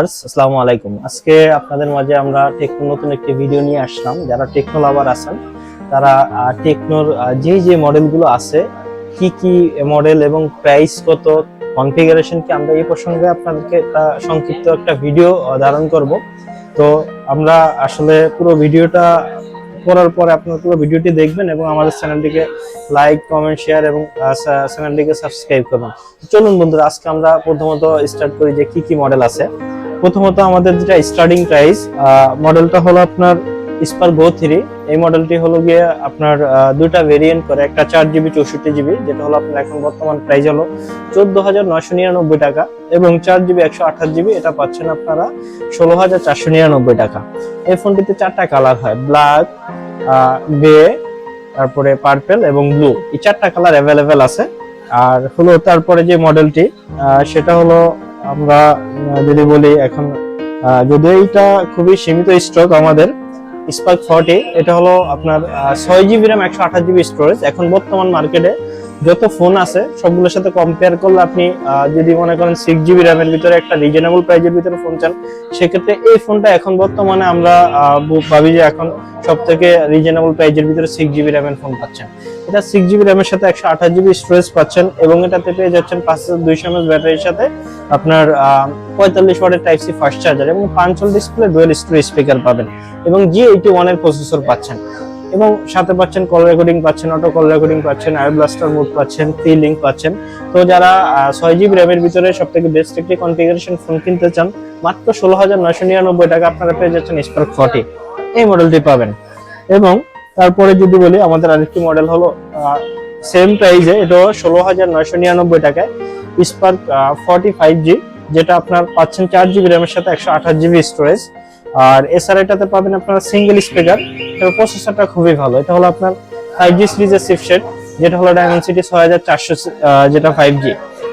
আসসালামু আলাইকুম। আজকে আপনাদের মাঝে আমরা টেকনো নতুন একটি ভিডিও নিয়ে আসলাম। যারা টেকনো লাভার আছেন তারা টেকনোর যে মডেলগুলো আছে, কি কি মডেল এবং প্রাইস কত, কনফিগারেশন কি, আমরা এই প্রসঙ্গে আপনাদেরকে সংক্ষিপ্ত একটা ভিডিও ধারণ করব। তো আমরা আসলে পুরো ভিডিওটা করার পরে আপনারা পুরো ভিডিওটি দেখবেন এবং আমাদের চ্যানেলটিকে লাইক, কমেন্ট, শেয়ার এবং চ্যানেলটিকে সাবস্ক্রাইব করুন। চলুন বন্ধুরা, আজকে আমরা প্রথমত স্টার্ট করি যে কি কি মডেল আছে। প্রথমত আমাদের যেটা স্টার্টিং প্রাইস মডেলটা হলো আপনার স্পার্ক গো 3। এই মডেলটি হলো গিয়ে আপনার দুটা ভেরিয়েন্ট করে, একটা 4GB 64GB, যেটা হলো আপনার এখন বর্তমান প্রাইস হলো 14,999 টাকা, এবং 4GB 128GB এটা পাচ্ছেন আপনারা 16,499 টাকা। এই ফোনটিতে চারটা কালার হয়, ব্ল্যাক, গ্রে, তারপরে পার্পল এবং ব্লু, এই চারটা কালার অ্যাভেলেবেল আছে। আর হলো তারপরে যে মডেলটি সেটা হলো আমরা যদি বলি এখন, যদিও এটা খুবই সীমিত স্টক আমাদের, স্পার্ক 40। এটা হলো আপনার 6GB RAM 128GB স্টোরেজ। এখন বর্তমান মার্কেটে যত ফোন আছে সবগুলোর সাথে কম্পেয়ার করলে আপনি যদি মনে করেন 6GB RAM এর ভিতরে একটা রিজনেবল প্রাইজের ভিতরে ফোন চান, সেক্ষেত্রে এই ফোনটা এখন বর্তমানে আমরা ভাবি যে এখন সব থেকে রিজনেবল প্রাইজের ভিতরে 6GB RAM এর ফোন পাচ্ছেন। এটা 6GB RAM এর সাথে 128GB স্টোরেজ পাচ্ছেন, এবং এটাতে পেয়ে যাচ্ছেন 5200 mAh ব্যাটারির সাথে আপনার 45 ওয়াটের টাইপ সি ফাস্ট চার্জার এবং পাঞ্চল ডিসপ্লে, ডুয়াল স্টোরেজ স্পিকার পাবেন, এবং G81 এর প্রসেসর পাচ্ছেন, এবং সাথে পাচ্ছেন কল রেকর্ডিং পাচ্ছেন, অটো কল রেকর্ডিং পাচ্ছেন, আই ব্লাস্টার মোড পাচ্ছেন, ফ্রি লিংক পাচ্ছেন। তো যারা 6GB RAM এর ভিতরে সবথেকে বেস্ট একটি কনফিগারেশন ফোন কিনতে চান, মাত্র 16,999 টাকা আপনারা পেয়ে যাচ্ছেন স্পার্ক 40। এই মডেলটি পাবেন। এবং তারপরে যদি বলি আমাদের আরেকটি মডেল হলো সেম প্রাইসে, এটা 16,999 টাকায় স্পার্ক 45G, যেটা আপনার পাচ্ছেন 4GB RAM এর সাথে 128GB স্টোরেজ। আর এছাড়া এটাতে পাবেন আপনারা সিঙ্গেল স্পিকার, এর প্রসেসরটা খুবই ভালো। এটা হলো আপনার 5G সিরিজের চিপসেট, যেটা হলো ডায়মেনসিটি 6400, যেটা 5G।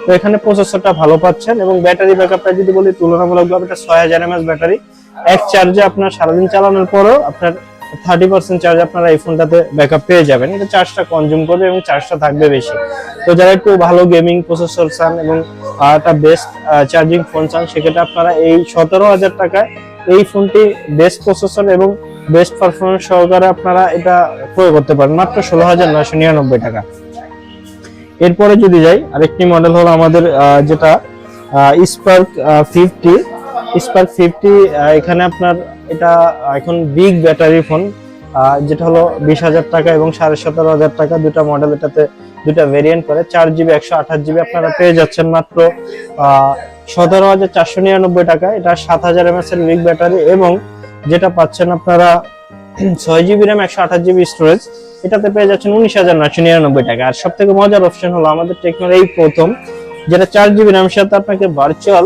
তো এখানে প্রসেসরটা ভালো পাচ্ছেন, এবং ব্যাটারি ব্যাকআপটা যদি বলি তুলনামূলকভাবে এটা 6000 mAh ব্যাটারি। এক চার্জে আপনার সারাদিন চালানোর পরও আপনার 30% চার্জ আপনারা এই ফোনটাতে ব্যাকআপ পেয়ে যাবেন। এটা চার্জটা কনজিউম করবে এবং চার্জটা থাকবে বেশি। তো যারা একটু ভালো গেমিং প্রসেসর চান এবং একটা বেস্ট চার্জিং ফোন চান, সেক্ষেত্রে আপনারা এই 17,000 টাকায় এই ফোনটি বেস্ট প্রসেসর এবং বেস্ট পারফরমেন্স সহকারে আপনারা এটা ক্রয় করতে পারেন মাত্র 16,999 টাকা। এরপরে যদি যাই, আরেকটি মডেল হলো আমাদের যেটা স্পার্ক 50। স্পার্ক 50 এখানে আপনার এটা এখন বিগ ব্যাটারি ফোন, যেটা হলো 20,000 টাকা এবং 17,500 টাকা, দুটা মডেল, এটাতে দুটা ভেরিয়েন্ট করে। 4GB 128GB আপনারা পেয়ে যাচ্ছেন মাত্র 17,499 টাকা। এটা 7000 mAh এর বিগ ব্যাটারি, এবং যেটা পাচ্ছেন আপনারা 6GB RAM 128GB স্টোরেজ, এটাতে পেয়ে যাচ্ছেন 19,999 টাকা। আর সব থেকে মজার অপশন হলো আমাদের টেকনোর এই প্রথম, যেটা 4GB RAM এর সাথে আপনাকে ভার্চুয়াল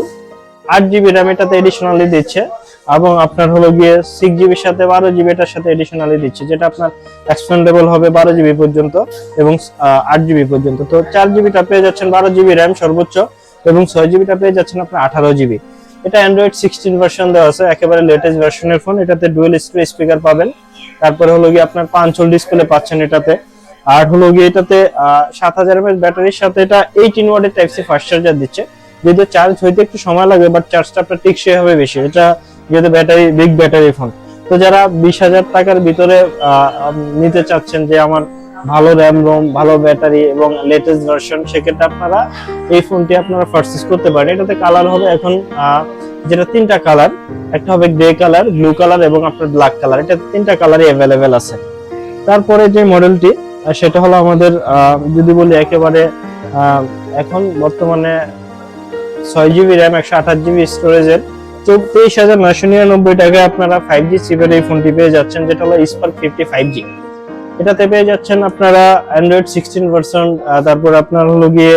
8GB RAM এটাতে এডিশনালি দিচ্ছে, এবং আপনার হলো গিয়ে 6GB সাথে 12GB এটার সাথে এডিশনালি দিচ্ছে, যেটা আপনার এক্সপেন্ডেবল হবে 12GB পর্যন্ত এবং 8GB পর্যন্ত। তো 4GB টা পেয়ে যাচ্ছেন 12GB RAM সর্বোচ্চ, এবং 6GB টা পেয়ে যাচ্ছেন আপনার 18GB। এটা অ্যান্ড্রয়েড 16 ভার্সন দেওয়া আছে, একেবারে লেটেস্ট ভার্সনের ফোন। এটাতে ডুয়াল স্টোরেজ স্পিকার পাবেন, তারপরে হলো গিয়ে আপনার পাঞ্চল ডিসপ্লে পাচ্ছেন এটাতে, আর হলো গিয়ে এটাতে 7000 mAh ব্যাটারির সাথে এটা 18 ওয়াটের টাইপ সি ফাস্ট চার্জার দিচ্ছে। যেহেতু চার্জ হইতে একটু সময় লাগবে, বাট চার্জটা আপনার টেকসই হবে বেশি, এটা যেহেতু ব্যাটারি বিগ ব্যাটারি ফোন। তো যারা 20,000 টাকার ভিতরে নিতে চাচ্ছেন যে আমার ভালো র্যাম রোম, ভালো ব্যাটারি এবং লেটেস্ট ভার্সন, সেক্ষেত্রে আপনারা এই ফোনটি আপনারা পারচেজ করতে পারেন। এটাতে কালার হবে এখন যেটা তিনটা কালার, একটা হবে গ্রে কালার, ব্লু কালার এবং আপনার ব্ল্যাক কালার। এটা তিনটা কালারই অ্যাভেলেবেল আছে। তারপরে যে মডেলটি সেটা হলো আমাদের যদি বলি একেবারে এখন বর্তমানে 6GB RAM 128GB স্টোরেজের 23,999 টাকায় আপনারা 5G চিপের এই ফোনটি পেয়ে যাচ্ছেন, যেটা হলো স্পার্ক 50 5G। এটাতে পেয়ে যাচ্ছেন আপনারা অ্যান্ড্রয়েড 16 ভার্সন, তারপর আপনার হলো গিয়ে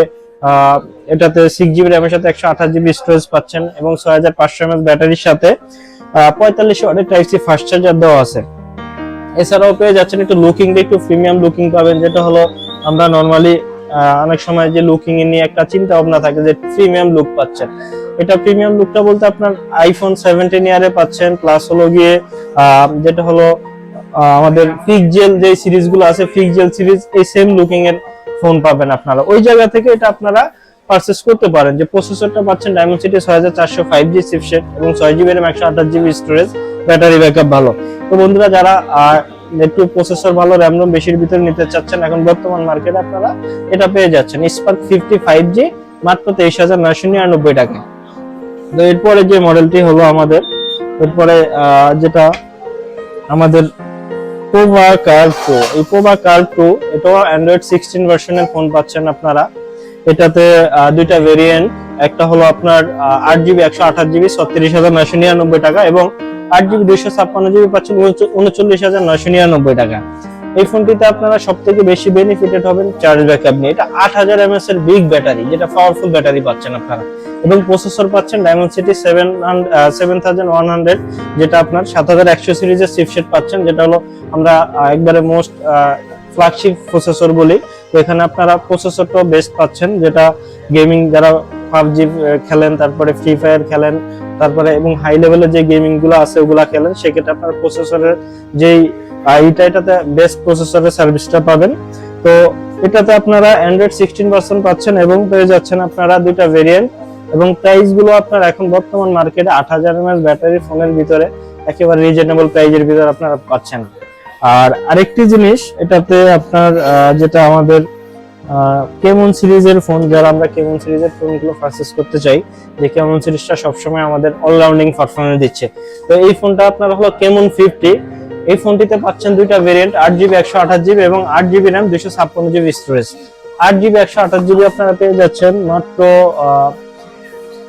এটাতে 6GB RAM এর সাথে 128GB স্টোরেজ পাচ্ছেন, এবং 6500 mAh ব্যাটারির সাথে 45 ওয়াটের টাইপ সি ফাস্ট চার্জার দেওয়া আছে। এছাড়াও পেয়ে যাচ্ছেন একটু লুকিং, একটু প্রিমিয়াম লুকিং পাবেন, যেটা হলো আমরা নরমালি অনেক সময় যে লুকিং এ নিয়ে একটা চিন্তা ভাবনা থাকে যে প্রিমিয়াম লুক পাচ্ছেন। এটা প্রিমিয়াম লুকটা বলতে আপনার আইফোন 17 ইয়ারে পাচ্ছেন, প্লাস হলো গিয়ে যেটা হলো আমাদের পিক্সেল যে সিরিজগুলো আছে, পিক্সেল সিরিজ, এই সেম লুকিং এর ফোন পাবেন আপনারা। ওই জায়গা থেকে এটা আপনারা পারচেস করতে পারেন। যে প্রসেসরটা পাচ্ছেন ডায়মন্ডসিটি 6400 5G চিপসেট এবং 6GB RAM 128GB storage, battery backup ভালো। তো বন্ধুরা যারা একটু প্রসেসর ভালো, র্যাম রোম বেশির ভিতরে নিতে চাচ্ছেন, এখন বর্তমান মার্কেটে আপনারা এটা পেয়ে যাচ্ছেন স্পার্ক 50 5G মাত্র 23,999 টাকা। তো এরপরে যে মডেলটি হলো আমাদের, এরপরে যেটা আমাদের পোভা কার প্রো, এই পোভা কার প্রো এটাও অ্যান্ড্রয়েড 16 ভার্সনের ফোন পাচ্ছেন আপনারা। এটাতে দুইটা ভেরিয়েন্ট, একটা হলো আপনার 8GB 128GB 36,999 টাকা এবং 8GB 256GB পাচ্ছেন 39,999 টাকা। এই ফোনটিতে আপনারা সবথেকে বেশি বেনিফিটেড হবেন চার্জ ব্যাকআপ নিয়ে। এটা 8000 mAh এর বিগ ব্যাটারি, যেটা পাওয়ারফুল ব্যাটারি পাচ্ছেন আপনারা, এবং প্রসেসর পাচ্ছেন ডায়মন্ডসিটি 7100, যেটা আপনার 7100 সিরিজের চিপসেট পাচ্ছেন, যেটা হলো আমরা একবারে মোস্ট ফ্ল্যাগশিপ প্রসেসর বলি। তো এখানে আপনারা প্রসেসরটাও বেস্ট পাচ্ছেন, যেটা গেমিং যারা PUBG খেলেন, তারপরে ফ্রি ফায়ার খেলেন, তারপরে এবং হাই লেভেলের যে গেমিং গুলো আছে ওগুলা খেলেন, সেক্ষেত্রে আপনার প্রসেসরের যেই এটাতে বেস্ট প্রসেসরের সার্ভিসটা পাবেন। তো এটাতে আপনারা অ্যান্ড্রয়েড 16 ভার্সন পাচ্ছেন এবং পেয়ে যাচ্ছেন আপনারা দুইটা ভেরিয়েন্ট, এবং প্রাইস গুলো আপনার এখন বর্তমান মার্কেটে 8000 mAh ব্যাটারি ফোনের ভিতরে একেবারে রিজনেবল প্রাইজের ভিতরে আপনারা পাচ্ছেন। আর আরেকটি জিনিস এটাতে আপনার যেটা আমাদের কেমন সিরিজের ফোন, যারা আমরা কেমন সিরিজের ফোনগুলো পারচেজ করতে চাই, যে কেমন সিরিজটা সবসময় আমাদের অলরাউন্ডিং পারফরম্যান্স দিচ্ছে, তো এই ফোনটা আপনার হলো কেমন 50। এই ফোনটিতে পাচ্ছেন দুইটা ভেরিয়েন্ট, 8GB 128GB এবং 8GB RAM 256GB storage. 8GB 128GB আপনারা পেয়ে যাচ্ছেন মাত্র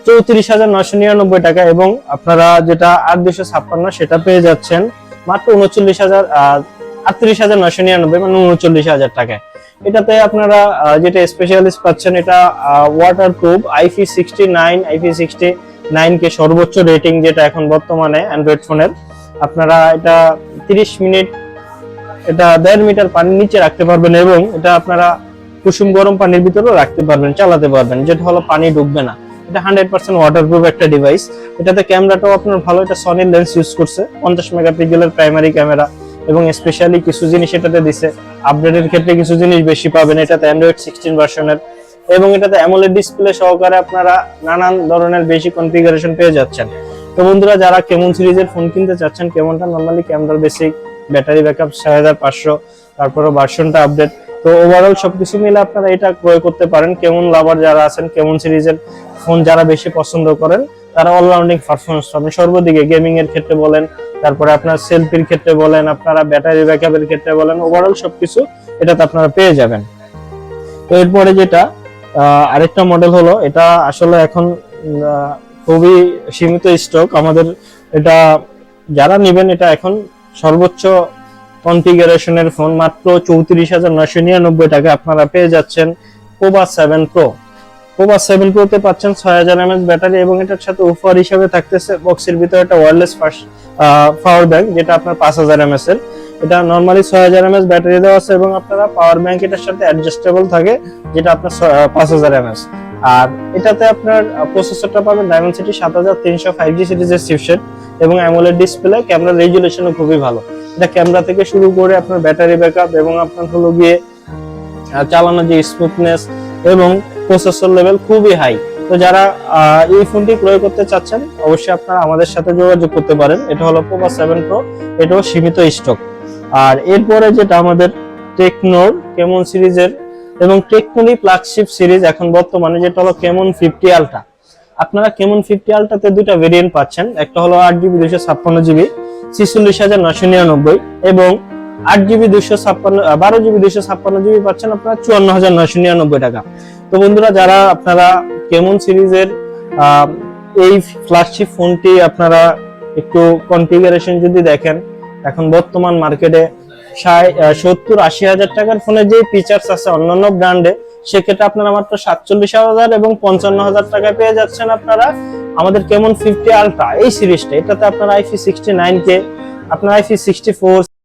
34,999 টাকা, এবং আপনারা যেটা 8/256 সেটা পেয়ে যাচ্ছেন মাত্র 38,999, মানে 39,000 টাকায়। এটাতে আপনারা যেটা স্পেশালিস্ট পাচ্ছেন, এটা ওয়াটারপ্রুফ IP69, IP69 কে সর্বোচ্চ রেটিং, যেটা এখন বর্তমানে অ্যান্ড্রয়েড ফোনের। আপনারা এটা 30 মিনিট এটা 1.5 মিটার পানির নিচে রাখতে পারবেন, এবং এটা আপনারা কুসুম গরম পানির ভিতরেও রাখতে পারবেন, চালাতে পারবেন, যেটা হলো পানি ঢুকবে না। এটা 100% ওয়াটারপ্রুফ একটা ডিভাইস। এটাতে ক্যামেরাটাও আপনার ভালো, এটা সনির লেন্স ইউজ করছে, 50 মেগাপিক্সেলের প্রাইমারি ক্যামেরা, এবং স্পেশালি কিছু জিনিস এটাতে দিছে, আপডেটের ক্ষেত্রে কিছু জিনিস বেশি পাবেন এটাতে অ্যান্ড্রয়েড 16 ভার্সনের, এবং এটাতে অ্যামোলেড ডিসপ্লে সহকারে আপনারা নানান ধরনের বেশি কনফিগারেশন পেয়ে যাচ্ছেন। তো বন্ধুরা যারা কেমন সিরিজের ফোন কিনতে চাচ্ছেন, কেমনটা normally camera basic, battery backup 6500, তারপরে ভার্সনটা আপডেট, তো ওভারঅল সবকিছু মিলে আপনারা এটা ক্রয় করতে পারেন। কেমন লাভার যারা আছেন, কেমন সিরিজের ফোন যারা বেশি পছন্দ করেন, তারা অলরাউন্ডিং পারফরম্যান্স পাবেন সর্বদিকে, গেমিং এর ক্ষেত্রে বলেন, তারপরে আপনার সেলফির ক্ষেত্রে বলেন, আপনারা ব্যাটারি ব্যাকআপের ক্ষেত্রে বলেন, ওভারঅল সবকিছু এটাতে আপনারা পেয়ে যাবেন। তো এরপরে যেটা আরেকটা মডেল হলো, এটা আসলে এখন খুবই সীমিত স্টক আমাদের, এটা যারা নেবেন এটা এখন সর্বোচ্চ কনফিগারেশনের ফোন মাত্র 34,999 টাকা আপনারা পেয়ে যাচ্ছেন পোভা 7 প্রো। পোভা 7 প্রোতে পাচ্ছেন 6000 mAh ব্যাটারি, এবং এটার সাথে অফার হিসেবে থাকতেছে বক্সের ভিতরে একটা ওয়্যারলেস পাওয়ার ব্যাংক, যেটা আপনার 5000 mAh এর। এটা নরমালি 6000 mAh ব্যাটারি দেওয়া আছে, এবং আপনারা পাওয়ার ব্যাংক এটার সাথে অ্যাডজাস্টেবল থাকে, যেটা আপনার 5000 mAh। আর এটাতে আপনার প্রসেসরটা পাবেন ডায়মন্ডসিটি 7300 5G সিরিজের চিপসেট, এবং অ্যামোলেড ডিসপ্লে, ক্যামেরা রেজুলেশনও খুবই ভালো। এটা ক্যামেরা থেকে শুরু করে আপনার ব্যাটারি ব্যাকআপ এবং আপনার হলো গিয়ে চালানোর যে স্মুথনেস এবং প্রসেসর লেভেল খুবই হাই। তো যারা এই ফোনটি ক্রয় করতে চাচ্ছেন, অবশ্যই আপনারা আমাদের সাথে যোগাযোগ করতে পারেন। এটা হলো পোভা 7 প্রো, এটাও সীমিত স্টক। আর এরপরে যেটা আমাদের টেকনোর কেমন সিরিজের এবং টেকনোরই ফ্ল্যাগশিপ সিরিজ এখন বর্তমানে, যেটা হলো কেমন 50 আলট্রা। আপনারা কেমন 50 আলট্রাতে দুইটা ভেরিয়েন্ট পাচ্ছেন, একটা হলো 8GB 256GB 46,999, এবং 8GB 12GB 256GB পাচ্ছেন আপনারা 54,999 টাকা। তো বন্ধুরা যারা আপনারা কেমন সিরিজের এই ফ্ল্যাগশিপ ফোনটি আপনারা একটু কনফিগারেশন যদি দেখেন, এখন বর্তমান মার্কেটে 70-80 হাজার টাকার ফোনের যে ফিচার্স আছে অন্যান্য ব্র্যান্ডে, সেক্ষেত্রে আপনারা মাত্র 47,000 এবং 55,000 টাকায় পেয়ে যাচ্ছেন আপনারা আমাদের কেমন 50 আলট্রা এই সিরিজটা। এটাতে আপনার IP69 কে, আপনার IP64